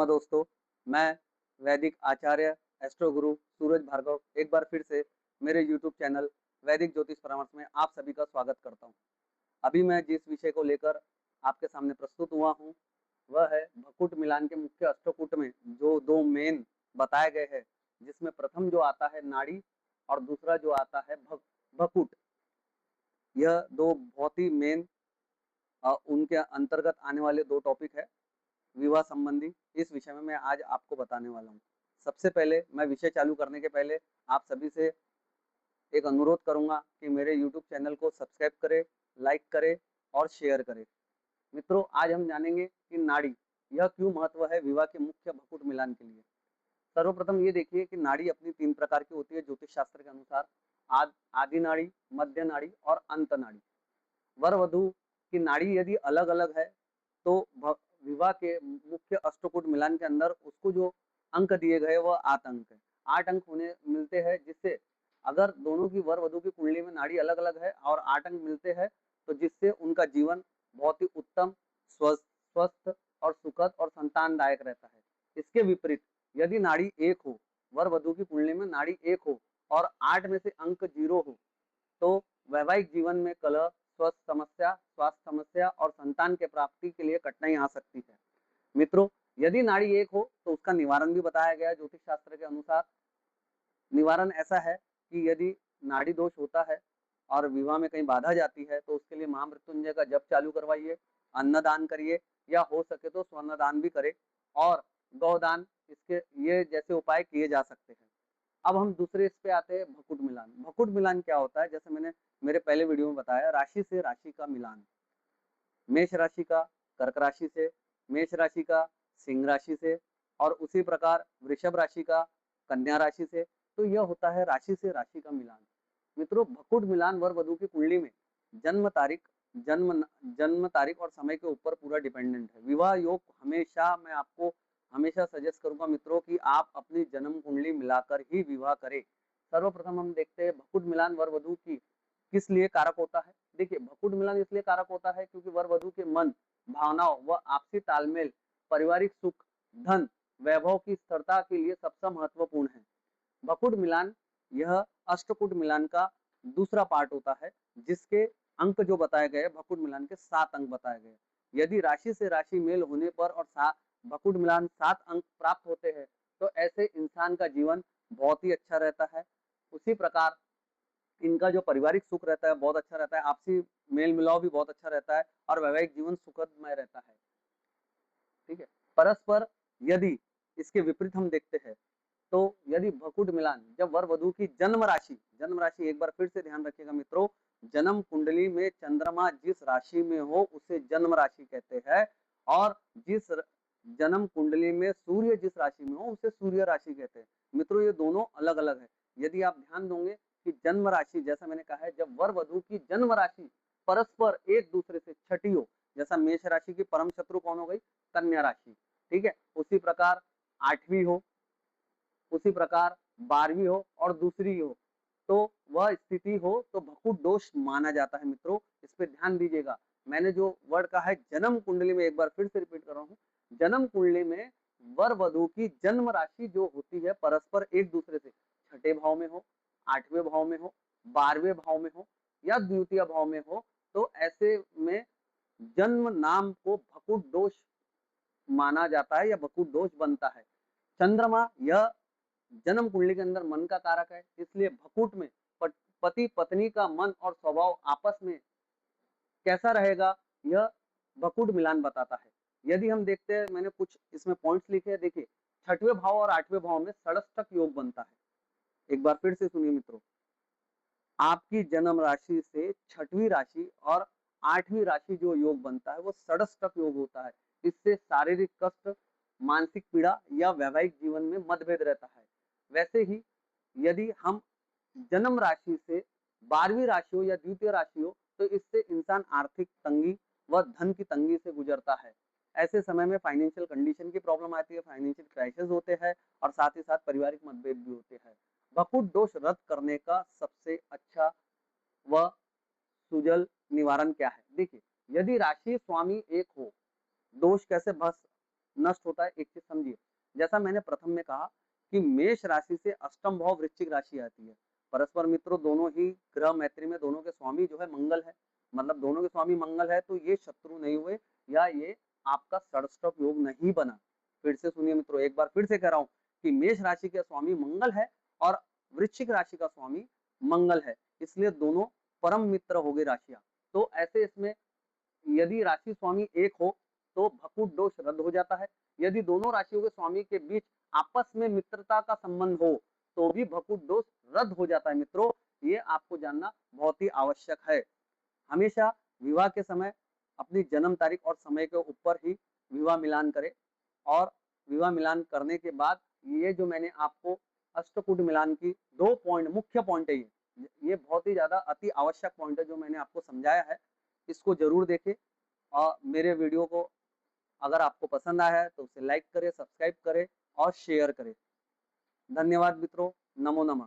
दोस्तों, मैं वैदिक आचार्य एस्ट्रो गुरु सूरज भार्गव एक बार फिर से मेरे यूट्यूब चैनल वैदिक ज्योतिष परामर्श में आप सभी का स्वागत करता हूं। अभी मैं जिस विषय को लेकर आपके सामने प्रस्तुत हुआ हूं, वह है भकुट मिलान के मुख्य अष्टकूट में जो दो मेन बताए गए हैं, जिसमें प्रथम जो आता है नाड़ी और दूसरा जो आता है भकुट। यह दो बहुत ही मेन उनके अंतर्गत आने वाले दो टॉपिक है विवाह संबंधी। इस विषय में मैं आज आपको बताने वाला हूँ। सबसे पहले मैं विषय चालू करने के पहले आप सभी से एक अनुरोध करूंगा कि मेरे YouTube चैनल को सब्सक्राइब करें, लाइक करें और शेयर करें। मित्रों, आज हम जानेंगे कि नाड़ी यह क्यों महत्व है विवाह के मुख्य भकुट मिलान के लिए। सर्वप्रथम ये देखिए कि नाड़ी अपनी 3 प्रकार की होती है ज्योतिष शास्त्र के अनुसार, आदि नाड़ी, मध्य नाड़ी और अंत नाड़ी। वर वधु की नाड़ी यदि अलग अलग है तो विवाह के मुख्य अष्टकूट मिलान के अंदर उसको जो अंक दिए गए वह 8 अंक है। 8 अंक होने मिलते हैं, जिससे अगर दोनों की वर वधु की कुंडली में नाड़ी अलग अलग है और 8 अंक मिलते हैं, तो जिससे उनका जीवन बहुत ही उत्तम, स्वस्थ और सुखद और संतानदायक रहता है। इसके विपरीत यदि नाड़ी एक हो, वर वधु की कुंडली में नाड़ी एक हो और 8 में से अंक 0 हो, तो वैवाहिक जीवन में कलह, स्वास्थ्य समस्या और संतान के प्राप्ति के लिए कठिनाई आ सकती है। मित्रों, यदि नाड़ी एक हो तो उसका निवारण भी बताया गया है ज्योतिष शास्त्र के अनुसार। निवारण ऐसा है कि यदि नाड़ी दोष होता है और विवाह में कहीं बाधा जाती है, तो उसके लिए महामृत्युंजय का जप चालू करवाइए, अन्नदान करिए या हो सके तो स्वर्णदान भी करें और गौदान, इसके ये जैसे उपाय किए जा सकते हैं। अब हम दूसरे इस पे आते हैं भकुट मिलान। भकुट मिलान क्या होता है? जैसे मैंने मेरे पहले वीडियो में बताया, राशि से राशि का मिलान। मेष राशि का कर्क राशि से, मेष राशि का सिंह राशि से और उसी प्रकार वृषभ राशि का कन्या राशि से। तो यह होता है राशि से राशि का मिलान। मित्रों, भकुट मिलान वर वधु की कुंडली में जन्म तारीख जन्म तारीख और समय के ऊपर पूरा डिपेंडेंट है। विवाह योग हमेशा मैं आपको हमेशा सजेस्ट करूंगा मित्रों कि आप अपनी जन्म कुंडली मिलाकर ही विवाह करें। सर्वप्रथम हम देखते हैं भकुट मिलान वर वधु की किस लिए कारक होता है। देखिए, भकुट मिलान इसलिए कारक होता है क्योंकि वर वधु के मन, भावनाओं व आपसी तालमेल, पारिवारिक सुख, धन, वैभव की स्थिरता के लिए सबसे महत्वपूर्ण है। भकुट मिलान यह अष्टकूट मिलान का दूसरा पार्ट होता है, जिसके अंक जो बताए गए भकुट मिलान के 7 अंक बताए गए। यदि राशि से राशि मेल होने पर और भकुट मिलान 7 अंक प्राप्त होते हैं, तो ऐसे इंसान का जीवन बहुत ही अच्छा रहता है। उसी प्रकार इनका जो पारिवारिक सुख रहता है बहुत अच्छा रहता है, आपसी मेल मिलाव भी बहुत अच्छा रहता है और वैवाहिक जीवन सुखदमय रहता है। ठीक है। परस्पर यदि इसके विपरीत हम देखते हैं, तो यदि भकुट मिलान जब वर वधु की जन्म राशि एक बार फिर से ध्यान रखिएगा मित्रों, जन्म कुंडली में चंद्रमा जिस राशि में हो उसे जन्म राशि कहते हैं, और जिस जन्म कुंडली में सूर्य जिस राशि में हो उसे सूर्य राशि कहते हैं। मित्रों, ये दोनों अलग अलग है। यदि आप ध्यान दोगे कि जन्म राशि, जैसा मैंने कहा है, जब वर वधु की जन्म राशि परस्पर एक दूसरे से छठी हो, जैसा मेष राशि की परम शत्रु कौन हो गई? कन्या राशि। ठीक है। उसी प्रकार 8वीं हो, उसी प्रकार 12वीं हो और दूसरी हो, तो वह स्थिति हो तो भकुट दोष माना जाता है। मित्रों, इस पे ध्यान दीजिएगा। मैंने जो वर्ड कहा है जन्म कुंडली में, एक बार फिर से रिपीट कर रहा हूँ, जन्म कुंडली में वर वधु की जन्म राशि जो होती है परस्पर एक दूसरे से छठे भाव में हो, 8वें भाव में हो, 12वें भाव में हो या द्वितीय भाव में हो, तो ऐसे में जन्म नाम को भकुट दोष माना जाता है या भकुट दोष बनता है। चंद्रमा यह जन्म कुंडली के अंदर मन का कारक है, इसलिए भकुट में पति पत्नी का मन और स्वभाव आपस में कैसा रहेगा, यह भकुट मिलान बताता है। यदि हम देखते हैं, मैंने कुछ इसमें पॉइंट्स लिखे हैं, देखिए, 6वें भाव और 8वें भाव में षष्टक योग बनता है। एक बार फिर से सुनिए मित्रों, आपकी जन्म राशि से 6वीं राशि और 8वीं राशि जो योग बनता है वो षष्टक योग होता है। इससे शारीरिक कष्ट, मानसिक पीड़ा या वैवाहिक जीवन में मतभेद रहता है। वैसे ही यदि हम जन्म राशि से 12वीं राशि हो या द्वितीय राशि हो, तो इससे इंसान आर्थिक तंगी व धन की तंगी से गुजरता है। ऐसे समय में फाइनेंशियल कंडीशन की प्रॉब्लम आती है, फाइनेंशियल क्राइसिस होते हैं और साथ ही साथ पारिवारिक मतभेद भी होते हैं। भकुट दोष रद्द करने का सबसे अच्छा व सुजल निवारण क्या है? देखिए, यदि राशि स्वामी एक हो, दोष कैसे नष्ट होता है। एक चीज समझिए, जैसा मैंने प्रथम में कहा कि मेष राशि से अष्टम भाव वृश्चिक राशि आती है। परस्पर मित्रों दोनों ही ग्रह मैत्री में दोनों के स्वामी जो है मंगल है, मतलब दोनों के स्वामी मंगल है, तो ये शत्रु नहीं हुए या ये आपका षष्टक योग नहीं बना। फिर से सुनिए मित्रों, एक बार फिर से कह रहा हूँ कि मेष राशि का स्वामी मंगल है और वृश्चिक राशि का स्वामी मंगल है, इसलिए दोनों परम मित्र हो गए राशियां। तो ऐसे इसमें यदि राशि स्वामी एक हो तो भकुट दोष रद्द हो जाता है। यदि दोनों राशियों के स्वामी के बीच आपस में मित्रता का संबंध हो तो भी भकुट दोष रद्द हो जाता है। मित्रों, ये आपको जानना बहुत ही आवश्यक है। हमेशा विवाह के समय अपनी जन्म तारीख और समय के ऊपर ही विवाह मिलान करें, और विवाह मिलान करने के बाद ये जो मैंने आपको अष्टकूट मिलान की 2 पॉइंट, मुख्य पॉइंट है, ये बहुत ही ज्यादा अति आवश्यक पॉइंट है जो मैंने आपको समझाया है, इसको जरूर देखें। और मेरे वीडियो को अगर आपको पसंद आया है तो उसे लाइक करें, सब्सक्राइब करें और शेयर करें। धन्यवाद मित्रों, नमो नमः।